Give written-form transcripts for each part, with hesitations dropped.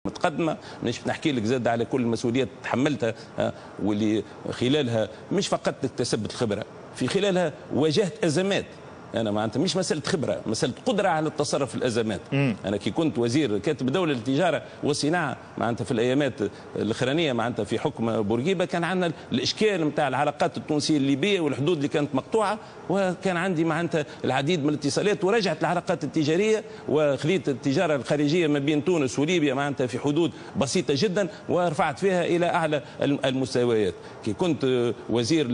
متقدمه. مش نحكي لك زاد على كل المسؤوليات تحملتها واللي خلالها مش فقط اكتسبت الخبره، في خلالها واجهت ازمات. انا معناتها مش مساله خبره، مساله قدره على التصرف في الازمات. انا كي كنت وزير كاتب دوله للتجاره والصناعه معناتها في الايامات الاخرانيه معناتها في حكم بورقيبه، كان عندنا الاشكال نتاع العلاقات التونسيه الليبيه والحدود اللي كانت مقطوعه، وكان عندي معناتها العديد من الاتصالات، ورجعت العلاقات التجاريه وخليت التجاره الخارجيه ما بين تونس وليبيا معناتها في حدود بسيطه جدا، ورفعت فيها الى اعلى المستويات. كي كنت وزير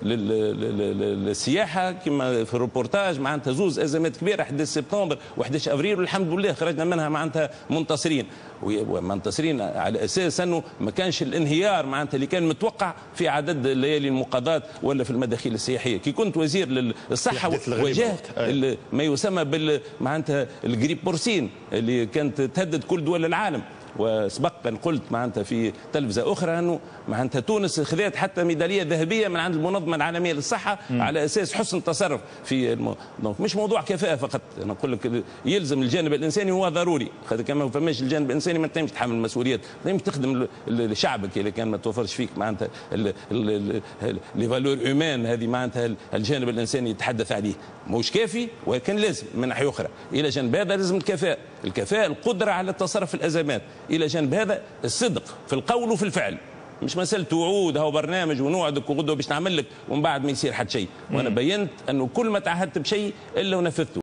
للسياحه كما في الروبورتاج معناتها زوز ازمات كبيره، 11 سبتمبر و11 ابريل، والحمد لله خرجنا منها معناتها منتصرين، ومنتصرين على اساس انه ما كانش الانهيار معناتها اللي كان متوقع في عدد الليالي المقاضات ولا في المداخيل السياحيه. كي كنت وزير للصحه واجهت ما يسمى معناتها الجريب بورسين اللي كانت تهدد كل دول العالم، وسبقا قلت معناتها في تلفزه اخرى انه معناتها تونس خذت حتى ميداليه ذهبيه من عند المنظمه العالميه للصحه على اساس حسن التصرف في دونك مش موضوع كفاءه فقط. انا نقول لك يلزم الجانب الانساني هو ضروري، خاطر كما ما فماش الجانب الانساني ما تنجمش تحمل المسؤوليات، تنجم تخدم شعبك اذا كان ما توفرش فيك معناتها لي فالور هيومان هذه معناتها الجانب الانساني يتحدث عليه مش كافي، ولكن لازم من ناحيه اخرى. الى جانب هذا لازم الكفاءه القدره على التصرف في الازمات، الى جانب هذا الصدق في القول وفي الفعل، مش مسألة وعود هو برنامج ونوعدك وغدوه باش نعمل لك ومن بعد ما يصير حتى شيء. وانا بينت انه كل ما تعهدت بشيء الا ونفذته.